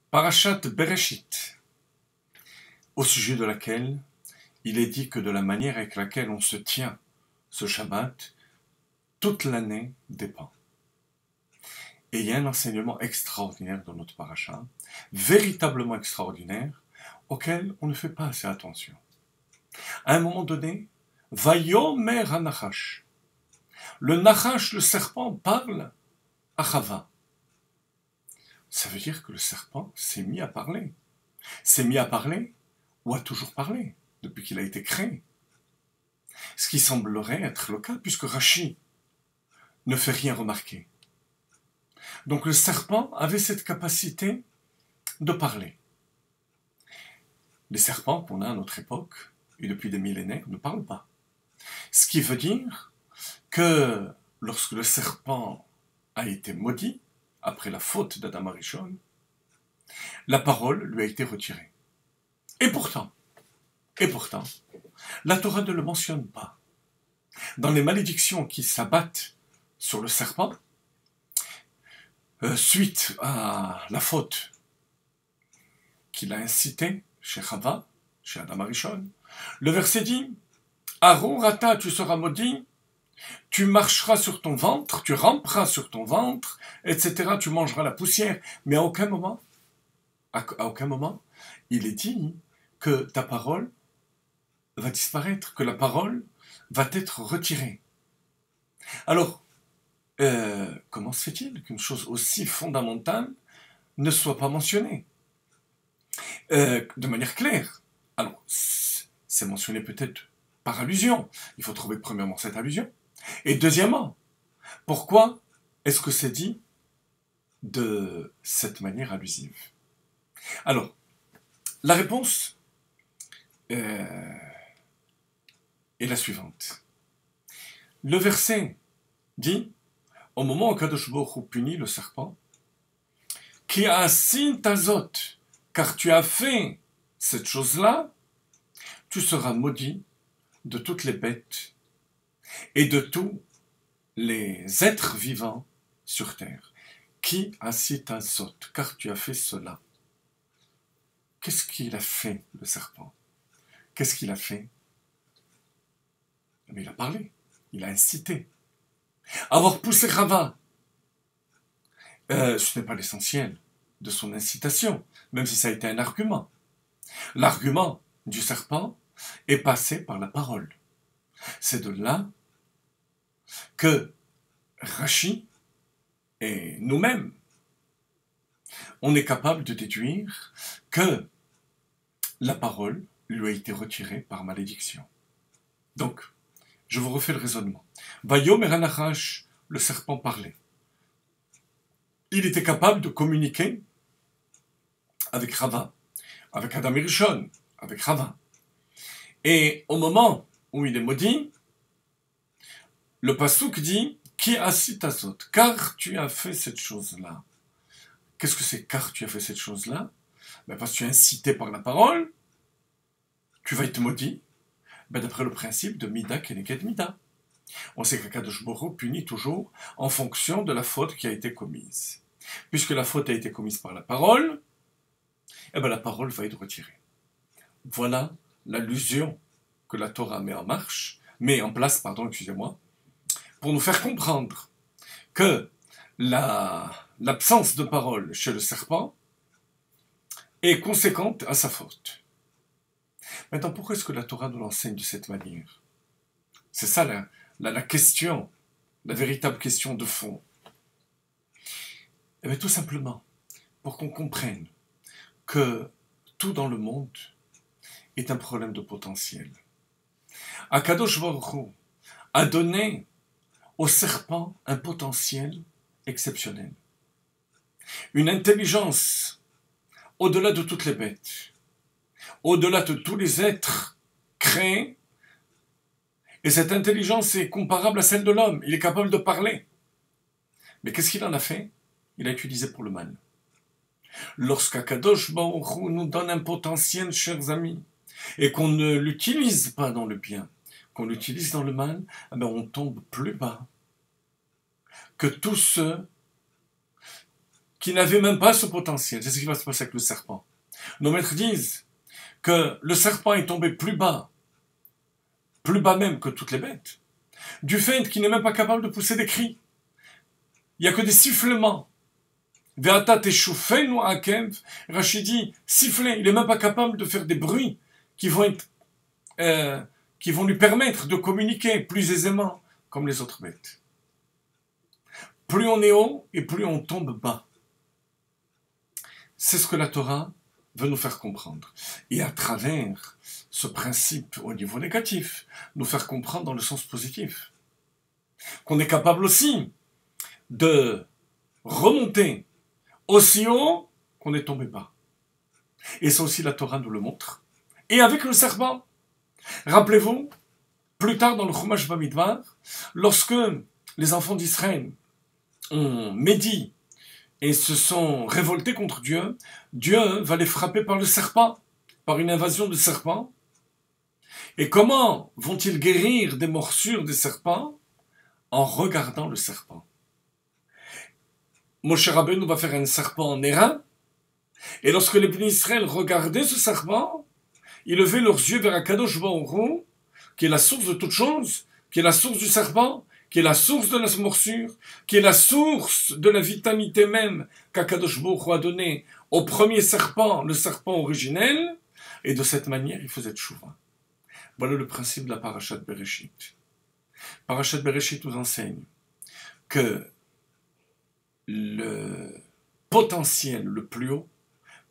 Parashat Bereshit, au sujet de laquelle il est dit que de la manière avec laquelle on se tient ce Shabbat, toute l'année dépend. Et il y a un enseignement extraordinaire dans notre parasha, véritablement extraordinaire, auquel on ne fait pas assez attention. À un moment donné, Vayomer HaNachash. Le Nachash, le serpent, parle à Chava. Ça veut dire que le serpent s'est mis à parler. S'est mis à parler ou a toujours parlé depuis qu'il a été créé. Ce qui semblerait être le cas puisque Rashi ne fait rien remarquer. Donc le serpent avait cette capacité de parler. Les serpents qu'on a à notre époque et depuis des millénaires ne parlent pas. Ce qui veut dire que lorsque le serpent a été maudit, après la faute d'Adam Arishon, la parole lui a été retirée. Et pourtant, la Torah ne le mentionne pas. Dans les malédictions qui s'abattent sur le serpent, suite à la faute qu'il a incitée chez Chava, chez Adam Arishon, le verset dit « Aaron Rata, tu seras maudit, tu marcheras sur ton ventre, tu ramperas sur ton ventre, etc. Tu mangeras la poussière. » Mais à aucun moment, il est dit que ta parole va disparaître, que la parole va être retirée. Alors, comment se fait-il qu'une chose aussi fondamentale ne soit pas mentionnée de manière claire? Alors, c'est mentionné peut-être par allusion. Il faut trouver premièrement cette allusion. Et deuxièmement, pourquoi est-ce que c'est dit de cette manière allusive? Alors, la réponse est la suivante. Le verset dit, au moment où Kadosh Baruch Hu punit le serpent, Ki asin tazot, car tu as fait cette chose-là, tu seras maudit de toutes les bêtes et de tous les êtres vivants sur terre. Ki asin tazot, car tu as fait cela. Qu'est-ce qu'il a fait, le serpent? Qu'est-ce qu'il a fait? Mais il a parlé, il a incité. Avoir poussé Chava, ce n'est pas l'essentiel de son incitation, même si ça a été un argument. L'argument du serpent est passé par la parole. C'est de là que Rashi et nous-mêmes, on est capable de déduire que la parole lui a été retirée par malédiction. Donc, je vous refais le raisonnement. Vayomer HaNachash, le serpent parlait. Il était capable de communiquer avec Chava, avec Adam Arishon, avec Chava. Et au moment où il est maudit, le pasuk dit « Ki asit azot » car tu as fait cette chose-là. Qu'est-ce que c'est « car tu as fait cette chose-là » Parce que tu es incité par la parole, tu vas être maudit, d'après le principe de Mida Keneged Mida. On sait qu'Akadosh Baruch Hu punit toujours en fonction de la faute qui a été commise. Puisque la faute a été commise par la parole, la parole va être retirée. Voilà l'allusion que la Torah met en place, pour nous faire comprendre que l'absence de parole chez le serpent est conséquente à sa faute. Maintenant, pourquoi est-ce que la Torah nous l'enseigne de cette manière? C'est ça la question, la véritable question de fond. Tout simplement, pour qu'on comprenne que tout dans le monde est un problème de potentiel. Akadosh Baruch Hu a donné au serpent un potentiel exceptionnel. Une intelligence au-delà de toutes les bêtes, au-delà de tous les êtres créés. Et cette intelligence est comparable à celle de l'homme. Il est capable de parler. Mais qu'est-ce qu'il en a fait? Il a utilisé pour le mal. Lorsqu'Akadosh Baruch Hu nous donne un potentiel, chers amis, et qu'on ne l'utilise pas dans le bien, qu'on l'utilise dans le mal, on tombe plus bas que tous ceux qui n'avait même pas ce potentiel. C'est ce qui va se passer avec le serpent. Nos maîtres disent que le serpent est tombé plus bas même que toutes les bêtes, du fait qu'il n'est même pas capable de pousser des cris. Il n'y a que des sifflements. Ve'ata teshufenu akev, Rachid dit siffler, il n'est même pas capable de faire des bruits qui vont lui permettre de communiquer plus aisément comme les autres bêtes. Plus on est haut et plus on tombe bas. C'est ce que la Torah veut nous faire comprendre. Et à travers ce principe au niveau négatif, nous faire comprendre dans le sens positif. Qu'on est capable aussi de remonter aussi haut qu'on est tombé bas. Et ça aussi la Torah nous le montre. Et avec le serpent, rappelez-vous, plus tard dans le Chumash Bamidbar, lorsque les enfants d'Israël ont médit et se sont révoltés contre Dieu, Dieu va les frapper par le serpent, par une invasion de serpents. Et comment vont-ils guérir des morsures des serpents? En regardant le serpent. Moshe Rabbeinu va faire un serpent en airain, et lorsque les bénis Israël regardaient ce serpent, ils levaient leurs yeux vers Akadosh Baruch Hu, qui est la source de toute chose, qui est la source du serpent, qui est la source de la morsure, qui est la source de la vitalité même qu'Akadosh Baruch Hu a donnée au premier serpent, le serpent originel, et de cette manière, il faisait tchouva. Voilà le principe de la Parashat Bereshit. Parashat Bereshit nous enseigne que le potentiel le plus haut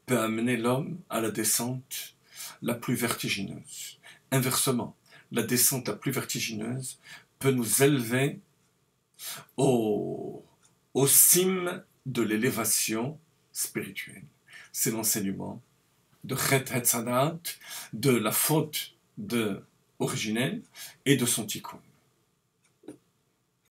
peut amener l'homme à la descente la plus vertigineuse. Inversement, la descente la plus vertigineuse peut nous élever au cime de l'élévation spirituelle. C'est l'enseignement de Chet Hetzadat, de la faute originelle et de son tikkun.